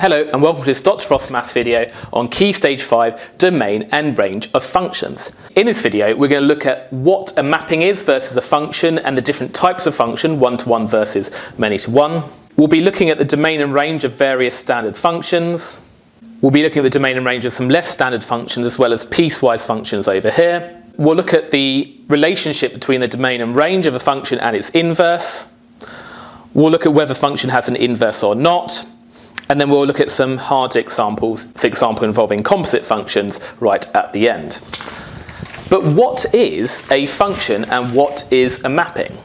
Hello and welcome to this Dr. Frost Maths video on Key Stage 5 domain and range of functions. In this video we're going to look at what a mapping is versus a function and the different types of function, one-to-one versus many-to-one. We'll be looking at the domain and range of various standard functions. We'll be looking at the domain and range of some less standard functions as well as piecewise functions over here. We'll look at the relationship between the domain and range of a function and its inverse. We'll look at whether a function has an inverse or not. And then we'll look at some hard examples, for example involving composite functions, right at the end. But what is a function and what is a mapping?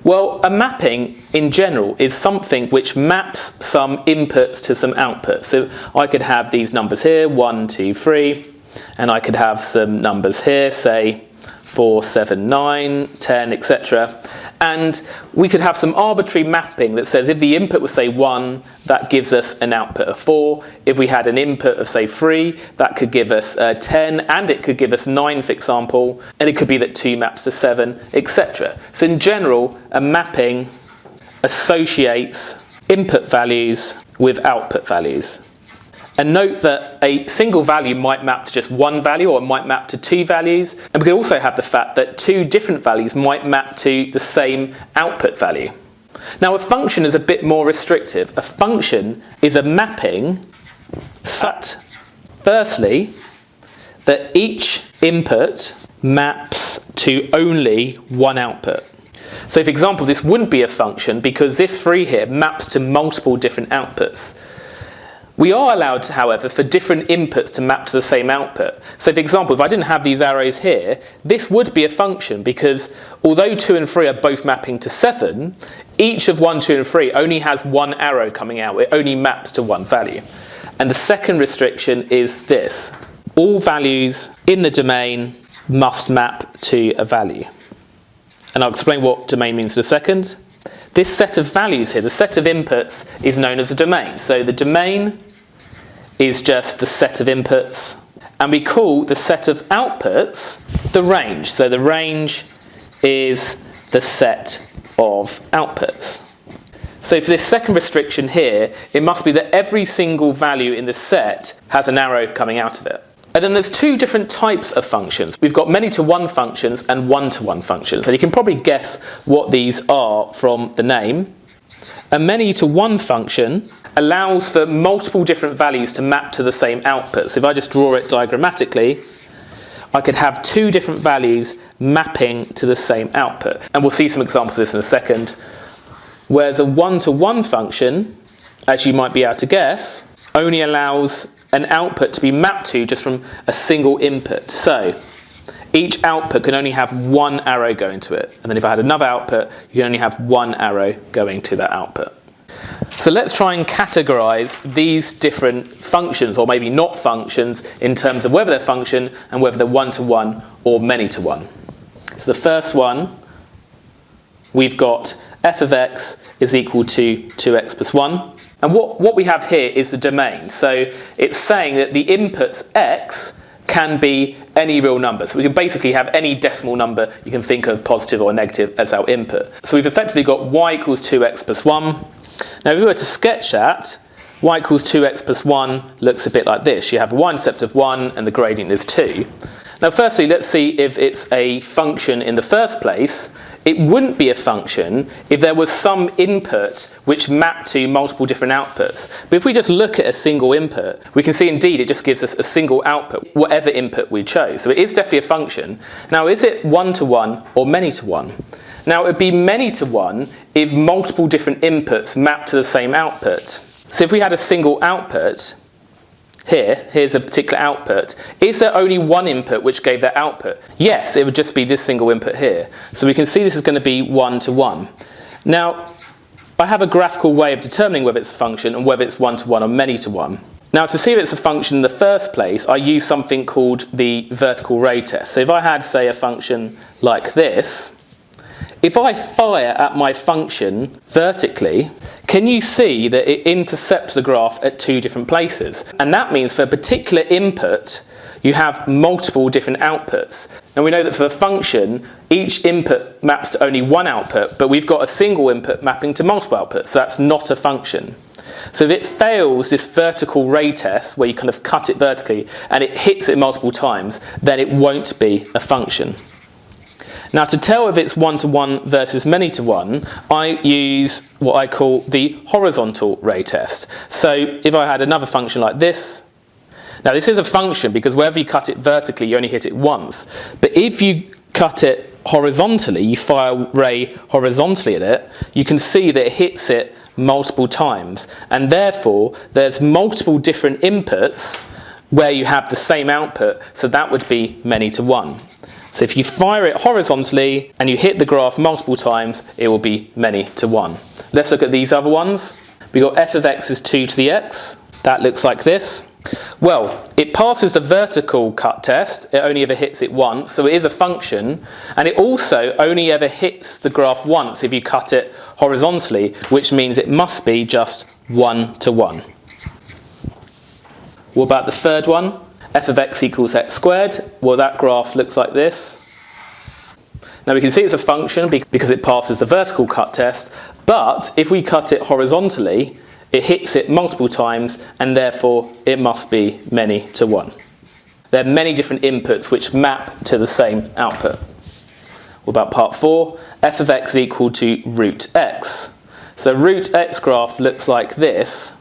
Well, a mapping in general is something which maps some inputs to some outputs. So I could have these numbers here, 1, 2, 3, and I could have some numbers here, say 4, 7, 9, 10, etc. And we could have some arbitrary mapping that says if the input was say 1, that gives us an output of 4. If we had an input of say 3, that could give us 10, and it could give us 9, for example. And it could be that 2 maps to 7, etc. So in general, a mapping associates input values with output values. And note that a single value might map to just one value or it might map to two values. And we could also have the fact that two different values might map to the same output value. Now a function is a bit more restrictive. A function is a mapping such, firstly, that each input maps to only one output. So for example, this wouldn't be a function because this 3 here maps to multiple different outputs. We are allowed, however, for different inputs to map to the same output. So for example, if I didn't have these arrows here, this would be a function because although 2 and 3 are both mapping to 7, each of 1, 2 and 3 only has one arrow coming out. It only maps to one value. And the second restriction is this. All values in the domain must map to a value. And I'll explain what domain means in a second. This set of values here, the set of inputs, is known as a domain. So the domain is just the set of inputs, and we call the set of outputs the range. So the range is the set of outputs. So for this second restriction here, it must be that every single value in the set has an arrow coming out of it. And then there's two different types of functions. We've got many-to-one functions and one-to-one functions. And you can probably guess what these are from the name. A many-to-one function allows for multiple different values to map to the same output. So if I just draw it diagrammatically, I could have two different values mapping to the same output. And we'll see some examples of this in a second. Whereas a one-to-one function, as you might be able to guess, only allows an output to be mapped to just from a single input. So each output can only have one arrow going to it. And then if I had another output, you can only have one arrow going to that output. So let's try and categorize these different functions, or maybe not functions, in terms of whether they're function and whether they're one-to-one or many-to-one. So the first one, we've got f of x is equal to 2x plus 1. And what we have here is the domain. So it's saying that the inputs x can be any real number. So we can basically have any decimal number you can think of, positive or negative, as our input. So we've effectively got y equals 2x plus 1. Now if we were to sketch that, y equals 2x plus 1 looks a bit like this. You have a y-intercept of 1 and the gradient is 2. Now firstly, let's see if it's a function in the first place. It wouldn't be a function if there was some input which mapped to multiple different outputs. But if we just look at a single input, we can see indeed it just gives us a single output, whatever input we chose. So it is definitely a function. Now is it one-to-one or many-to-one? Now it would be many-to-one if multiple different inputs map to the same output. So if we had a single output, here's a particular output. Is there only one input which gave that output? Yes, it would just be this single input here. So we can see this is going to be one-to-one. Now, I have a graphical way of determining whether it's a function and whether it's one-to-one or many-to-one. Now, to see if it's a function in the first place, I use something called the vertical ray test. So if I had, say, a function like this, if I fire at my function vertically, can you see that it intercepts the graph at two different places? And that means for a particular input, you have multiple different outputs. And we know that for a function, each input maps to only one output, but we've got a single input mapping to multiple outputs, so that's not a function. So if it fails this vertical ray test, where you kind of cut it vertically, and it hits it multiple times, then it won't be a function. Now, to tell if it's one-to-one versus many-to-one, I use what I call the horizontal ray test. So if I had another function like this, now this is a function because wherever you cut it vertically, you only hit it once. But if you cut it horizontally, you fire a ray horizontally at it, you can see that it hits it multiple times. And therefore, there's multiple different inputs where you have the same output, so that would be many-to-one. So if you fire it horizontally and you hit the graph multiple times, it will be many-to-one. Let's look at these other ones. We've got f of x is 2 to the x. That looks like this. Well, it passes the vertical cut test. It only ever hits it once, so it is a function. And it also only ever hits the graph once if you cut it horizontally, which means it must be just 1-to-1. What about the third one? F of x equals x squared. Well, that graph looks like this. Now we can see it's a function because it passes the vertical cut test, but if we cut it horizontally, it hits it multiple times, and therefore it must be many-to-one. There are many different inputs which map to the same output. What about part 4? F of x is equal to root x. So root x graph looks like this.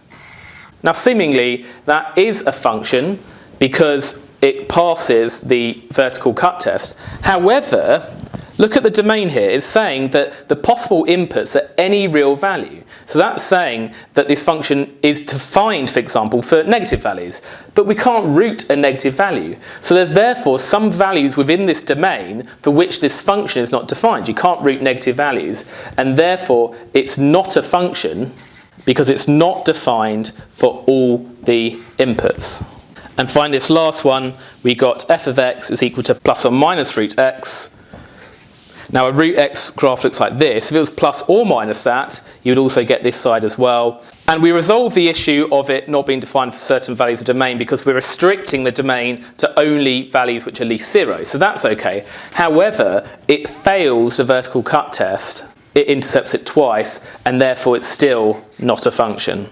Now seemingly that is a function, because it passes the vertical cut test. However, look at the domain here. It's saying that the possible inputs are any real value. So that's saying that this function is defined, for example, for negative values. But we can't root a negative value. So there's therefore some values within this domain for which this function is not defined. You can't root negative values. And therefore, it's not a function because it's not defined for all the inputs. And finally, this last one, we got f of x is equal to plus or minus root x. Now a root x graph looks like this. If it was plus or minus that, you would also get this side as well. And we resolve the issue of it not being defined for certain values of domain because we're restricting the domain to only values which are least 0. So that's okay. However, it fails the vertical cut test. It intercepts it twice, and therefore it's still not a function.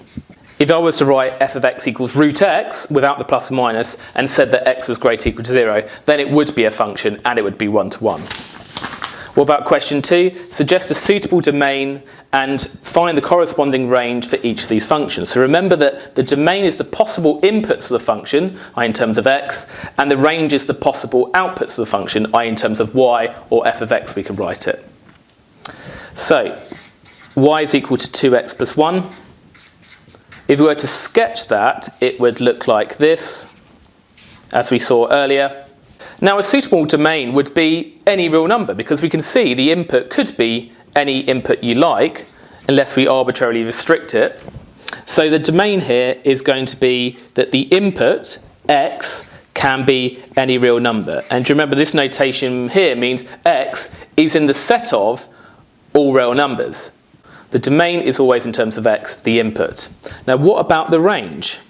If I was to write f of x equals root x without the plus or minus and said that x was greater or equal to 0, then it would be a function and it would be 1-to-1. What about question 2? Suggest a suitable domain and find the corresponding range for each of these functions. So remember that the domain is the possible inputs of the function, i.e. in terms of x, and the range is the possible outputs of the function, i.e. in terms of y, or f of x we can write it. So y is equal to 2x plus 1. If we were to sketch that, it would look like this, as we saw earlier. Now a suitable domain would be any real number, because we can see the input could be any input you like, unless we arbitrarily restrict it. So the domain here is going to be that the input, x, can be any real number. And remember, this notation here means x is in the set of all real numbers. The domain is always in terms of x, the input. Now what about the range?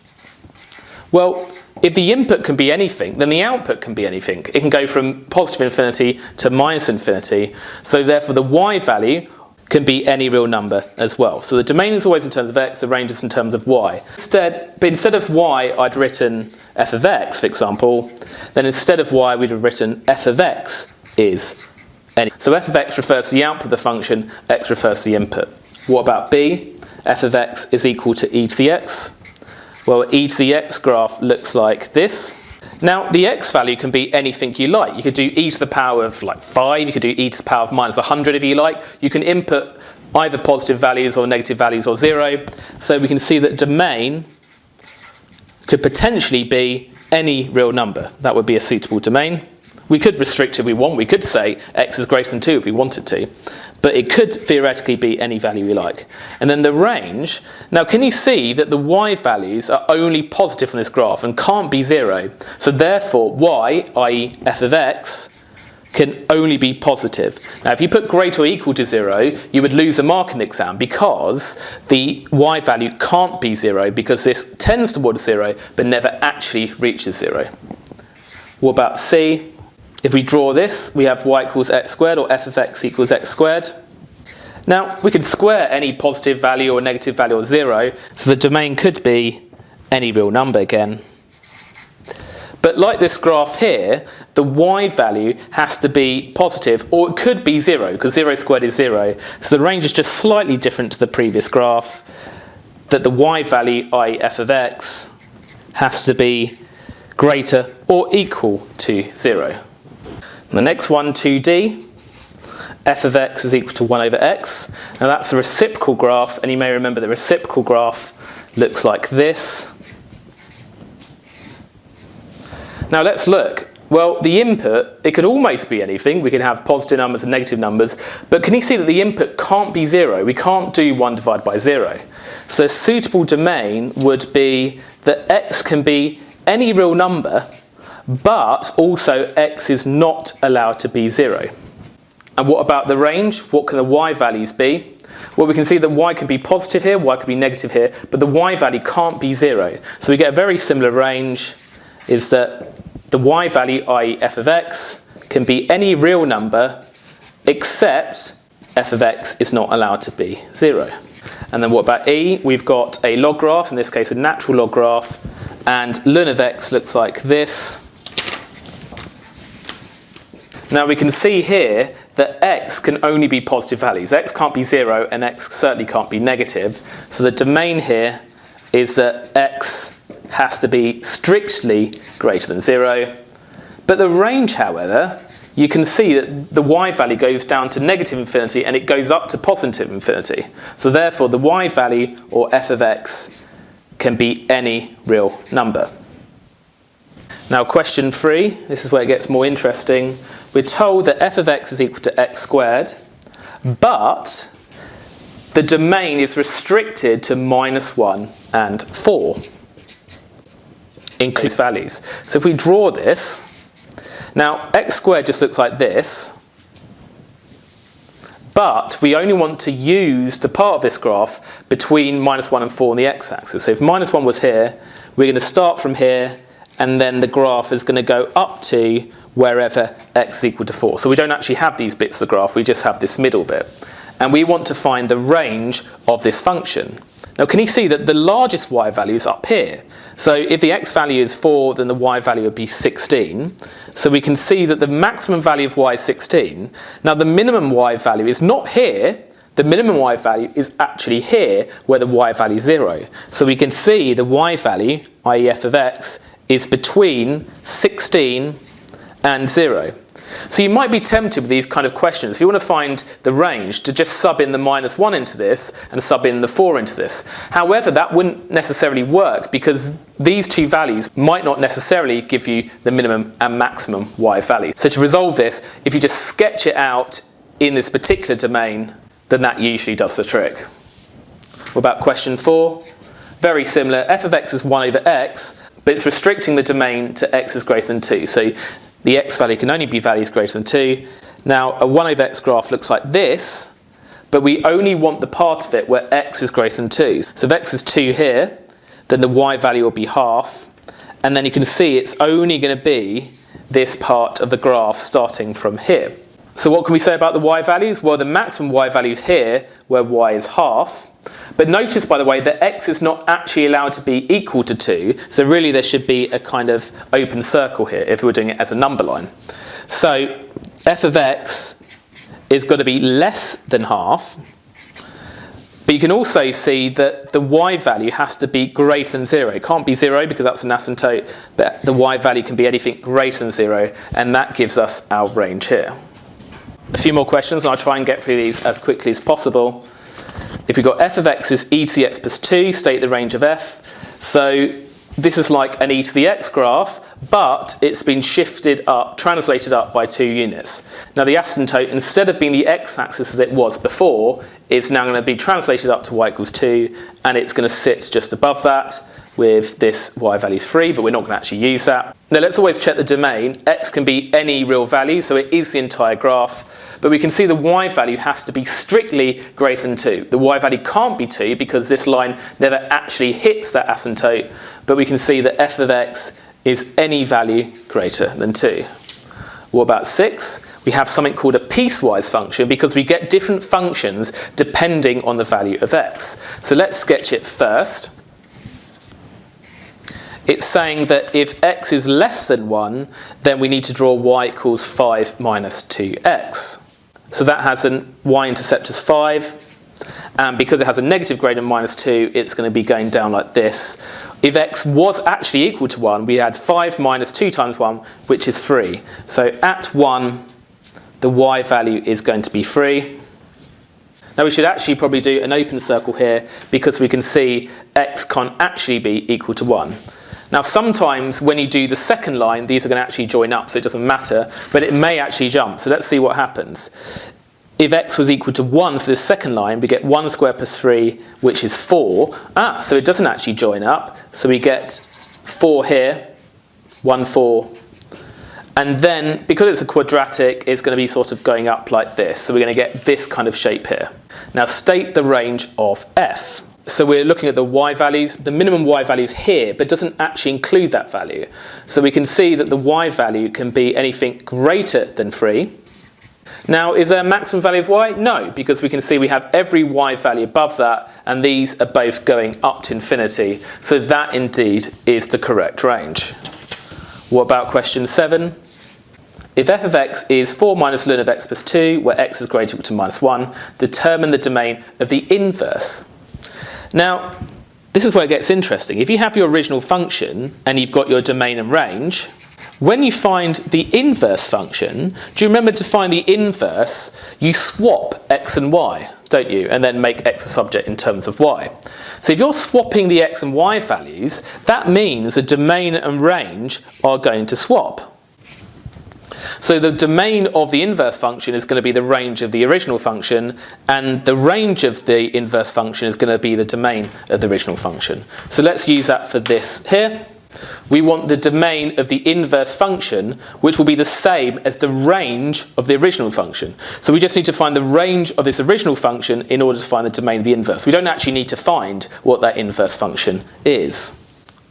Well, if the input can be anything, then the output can be anything. It can go from positive infinity to minus infinity. So therefore the y value can be any real number as well. So the domain is always in terms of x, the range is in terms of y. But instead of y, I'd written f of x, for example. Then instead of y, we'd have written f of x is any. So f of x refers to the output of the function, x refers to the input. What about b? F of x is equal to e to the x. Well, e to the x graph looks like this. Now, the x value can be anything you like. You could do e to the power of like 5, you could do e to the power of minus 100 if you like. You can input either positive values or negative values or 0. So we can see that domain could potentially be any real number. That would be a suitable domain. We could restrict if we want. We could say x is greater than 2 if we wanted to. But it could theoretically be any value we like. And then the range. Now, can you see that the y values are only positive on this graph and can't be 0? So therefore, y, i.e. f of x, can only be positive. Now, if you put greater or equal to 0, you would lose a mark in the exam because the y value can't be 0 because this tends towards 0 but never actually reaches 0. What about c? If we draw this, we have y equals x squared, or f of x equals x squared. Now, we could square any positive value or negative value or 0, so the domain could be any real number again. But like this graph here, the y value has to be positive, or it could be 0, because 0 squared is 0. So the range is just slightly different to the previous graph, that the y value, i.e. f of x, has to be greater or equal to 0. And the next one, 2D, f of x is equal to 1 over x. Now that's a reciprocal graph, and you may remember the reciprocal graph looks like this. Now let's look. Well, the input, it could almost be anything. We can have positive numbers and negative numbers, but can you see that the input can't be 0? We can't do 1 divided by 0. So a suitable domain would be that x can be any real number, but also x is not allowed to be 0. And what about the range? What can the y values be? Well, we can see that y can be positive here, y can be negative here, but the y value can't be 0. So we get a very similar range, is that the y value, i.e. f of x, can be any real number except f of x is not allowed to be 0. And then what about e? We've got a log graph, in this case a natural log graph, and ln of x looks like this. Now we can see here that x can only be positive values. X can't be 0 and x certainly can't be negative. So the domain here is that x has to be strictly greater than 0. But the range, however, you can see that the y value goes down to negative infinity and it goes up to positive infinity. So therefore the y value, or f of x, can be any real number. Now question 3, this is where it gets more interesting. We're told that f of x is equal to x squared, but the domain is restricted to -1 and 4. Increase values. So if we draw this, now x squared just looks like this, but we only want to use the part of this graph between -1 and 4 on the x-axis. So if -1 was here, we're going to start from here, and then the graph is going to go up to wherever x is equal to 4. So we don't actually have these bits of the graph, we just have this middle bit. And we want to find the range of this function. Now can you see that the largest y value is up here? So if the x value is 4, then the y value would be 16. So we can see that the maximum value of y is 16. Now the minimum y value is not here. The minimum y value is actually here, where the y value is 0. So we can see the y value, i.e. f of x, is between 16 and 0. So you might be tempted with these kind of questions, if you want to find the range, to just sub in the -1 into this and sub in the 4 into this. However, that wouldn't necessarily work, because these two values might not necessarily give you the minimum and maximum y value. So to resolve this, if you just sketch it out in this particular domain, then that usually does the trick. What about question 4? Very similar. F of x is 1 over x, but it's restricting the domain to x is greater than 2. So the x value can only be values greater than 2. Now a 1 over x graph looks like this, but we only want the part of it where x is greater than 2. So if x is 2 here, then the y value will be half, and then you can see it's only going to be this part of the graph starting from here. So what can we say about the y values? Well, the maximum y value is here, where y is half. But notice, by the way, that x is not actually allowed to be equal to 2. So really there should be a kind of open circle here if we were doing it as a number line. So f of x is got to be less than half. But you can also see that the y value has to be greater than 0. It can't be 0 because that's an asymptote, but the y value can be anything greater than 0, and that gives us our range here. A few more questions, and I'll try and get through these as quickly as possible. If we've got f of x is e to the x plus 2, state the range of f. So this is like an e to the x graph, but it's been shifted up, translated up by 2 units. Now the asymptote, instead of being the x-axis as it was before, it's now going to be translated up to y equals 2, and it's going to sit just above that with this y value is 3, but we're not going to actually use that. Now let's always check the domain. X can be any real value, so it is the entire graph, but we can see the y value has to be strictly greater than 2. The y value can't be 2 because this line never actually hits that asymptote, but we can see that f of x is any value greater than 2. What about 6? we have something called a piecewise function because we get different functions depending on the value of x. So let's sketch it first. It's saying that if x is less than 1, then we need to draw y equals 5 minus 2x. So that has an y-intercept as 5. And because it has a negative gradient minus 2, it's going to be going down like this. If x was actually equal to 1, we had 5 minus 2 times 1, which is 3. So at 1, the y value is going to be 3. Now we should actually probably do an open circle here because we can see x can't actually be equal to 1. Now sometimes when you do the second line, these are going to actually join up, so it doesn't matter, but it may actually jump. So let's see what happens. If x was equal to 1 for this second line, we get 1 squared plus 3, which is 4. So it doesn't actually join up. So we get 4 here, 1, 4. And then, because it's a quadratic, it's going to be sort of going up like this. So we're going to get this kind of shape here. Now state the range of f. So we're looking at the y values. The minimum y value is here, but doesn't actually include that value. So we can see that the y value can be anything greater than 3. Now, is there a maximum value of y? No, because we can see we have every y value above that, and these are both going up to infinity. So that indeed is the correct range. What about question 7? If f of x is 4 minus ln of x plus 2, where x is greater or equal to minus 1, determine the domain of the inverse. Now, this is where it gets interesting. If you have your original function and you've got your domain and range, when you find the inverse function, do you remember to find the inverse, you swap x and y, don't you? And then make x a subject in terms of y. So if you're swapping the x and y values, that means the domain and range are going to swap. So the domain of the inverse function is going to be the range of the original function, and the range of the inverse function is going to be the domain of the original function. So let's use that for this here. We want the domain of the inverse function, which will be the same as the range of the original function. So we just need to find the range of this original function in order to find the domain of the inverse. We don't actually need to find what that inverse function is.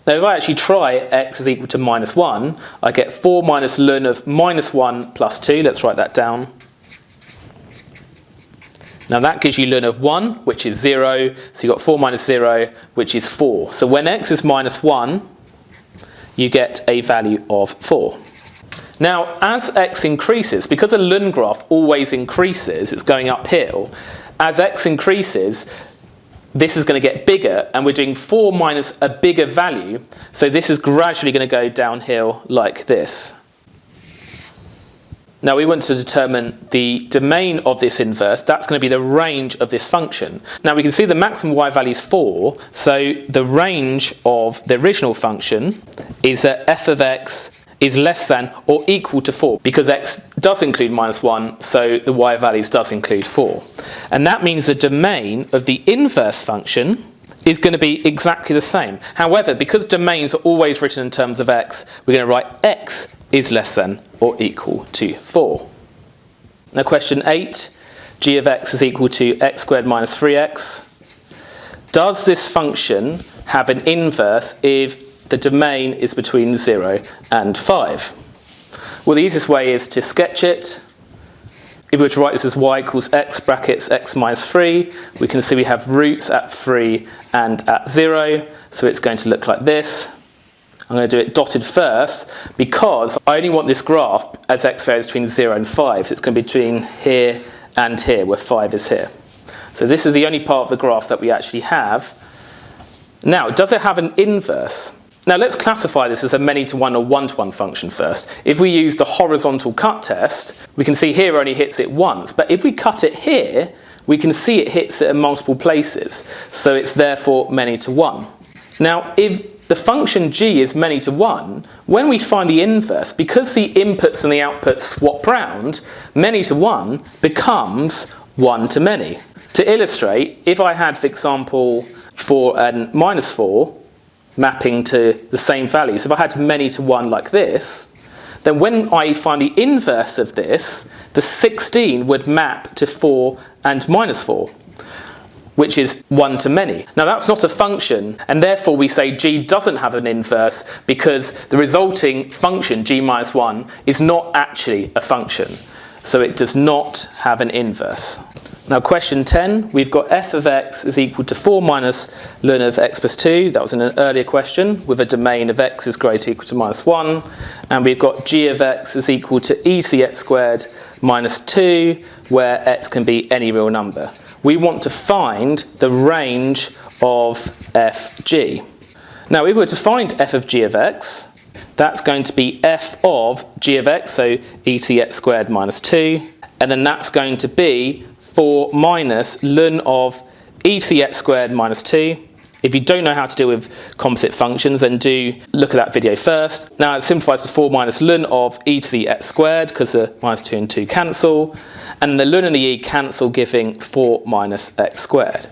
Now if I actually try x is equal to minus 1, I get 4 minus ln of minus 1 plus 2. Let's write that down. Now that gives you ln of 1, which is 0. So you've got 4 minus 0, which is 4. So when x is minus 1, you get a value of 4. Now, as x increases, because a ln graph always increases, it's going uphill, as x increases, this is going to get bigger, and we're doing 4 minus a bigger value, so this is gradually going to go downhill like this. Now we want to determine the domain of this inverse. That's going to be the range of this function. Now we can see the maximum y value is 4, so the range of the original function is that f of x is less than or equal to 4, because x does include minus 1, so the y values does include 4. And that means the domain of the inverse function is going to be exactly the same. However, because domains are always written in terms of x, we're going to write x is less than or equal to 4. Now question 8, g of x is equal to x squared minus 3x. Does this function have an inverse if the domain is between 0 and 5? Well, the easiest way is to sketch it. If we were to write this as y equals x brackets x minus 3, we can see we have roots at 3 and at 0, so it's going to look like this. I'm going to do it dotted first because I only want this graph as x varies between 0 and 5. So it's going to be between here and here, where 5 is here. So this is the only part of the graph that we actually have. Now, does it have an inverse? Now let's classify this as a many-to-one or one-to-one function first. If we use the horizontal cut test, we can see here it only hits it once. But if we cut it here, we can see it hits it in multiple places. So it's therefore many-to-one. Now, if the function g is many-to-one, when we find the inverse, because the inputs and the outputs swap round, many-to-one becomes one-to-many. To illustrate, if I had, for example, 4 and minus 4, mapping to the same values, if I had many-to-one like this, then when I find the inverse of this, the 16 would map to 4 and minus 4, which is one-to-many. Now that's not a function, and therefore we say g doesn't have an inverse because the resulting function, g minus 1, is not actually a function. so it does not have an inverse. Now question 10, we've got f of x is equal to 4 minus ln of x plus 2. That was in an earlier question with a domain of x is greater or equal to minus 1. And we've got g of x is equal to e to the x squared minus 2, where x can be any real number. We want to find the range of fg. Now if we were to find f of g of x, that's going to be f of g of x, so e to the x squared minus 2. And then that's going to be 4 minus ln of e to the x squared minus 2. If you don't know how to deal with composite functions, then do look at that video first. Now it simplifies to 4 minus ln of e to the x squared, because the minus 2 and 2 cancel. And the ln and the e cancel, giving 4 minus x squared.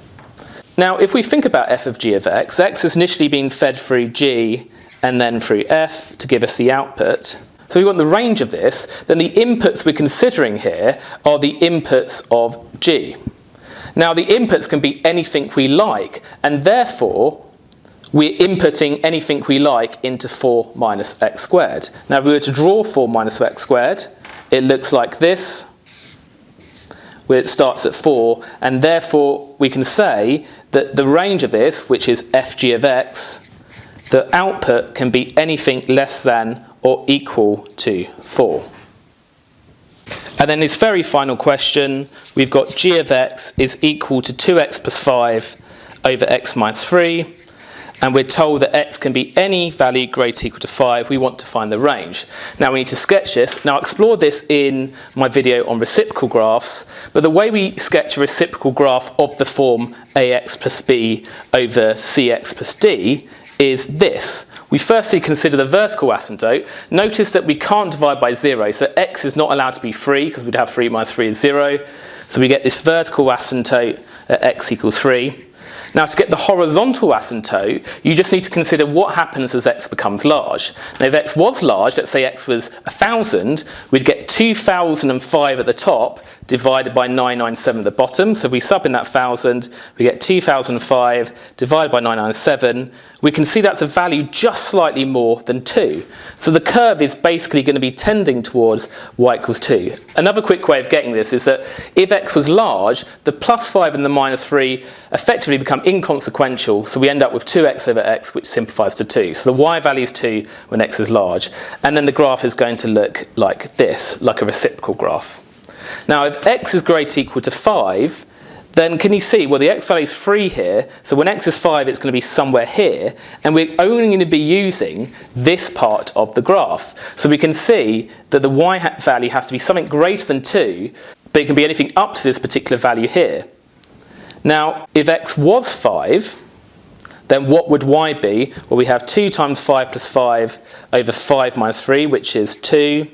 Now if we think about f of g of x, x has initially been fed through g and then through f to give us the output. So we want the range of this, then the inputs we're considering here are the inputs of g. Now the inputs can be anything we like, and therefore we're inputting anything we like into 4 minus x squared. Now if we were to draw 4 minus x squared, it looks like this, where it starts at 4, and therefore we can say that the range of this, which is fg of x, the output can be anything less than or equal to 4. And then this very final question, we've got g of x is equal to 2x plus 5 over x minus 3. And we're told that x can be any value greater or equal to 5. We want to find the range. Now we need to sketch this. Now I explored this in my video on reciprocal graphs, but the way we sketch a reciprocal graph of the form ax plus b over cx plus d is this. We firstly consider the vertical asymptote. Notice that we can't divide by 0, so x is not allowed to be 3, because we'd have 3 minus 3 is 0. So we get this vertical asymptote at x equals 3. Now to get the horizontal asymptote, you just need to consider what happens as x becomes large. Now if x was large, let's say x was 1,000, we'd get 2,005 at the top divided by 997 at the bottom. So if we sub in that 1,000, we get 2,005 divided by 997. We can see that's a value just slightly more than 2. So the curve is basically going to be tending towards y equals 2. Another quick way of getting this is that if x was large, the plus 5 and the minus 3 effectively become inconsequential, so we end up with 2x over x, which simplifies to 2. So the y value is 2 when x is large. And then the graph is going to look like this, like a reciprocal graph. Now if x is greater or equal to 5, then can you see, well the x value is 3 here, so when x is 5 it's going to be somewhere here, and we're only going to be using this part of the graph. So we can see that the y value has to be something greater than 2, but it can be anything up to this particular value here. Now if x was 5, then what would y be? Well, we have 2 times 5 plus 5 over 5 minus 3, which is 2.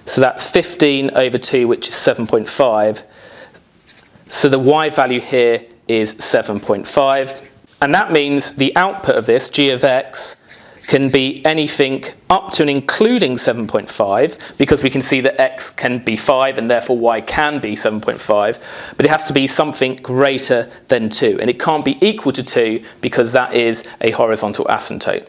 So that's 15 over 2, which is 7.5. So the y value here is 7.5. And that means the output of this, g of x, can be anything up to and including 7.5, because we can see that x can be 5 and therefore y can be 7.5, but it has to be something greater than 2, and it can't be equal to 2 because that is a horizontal asymptote.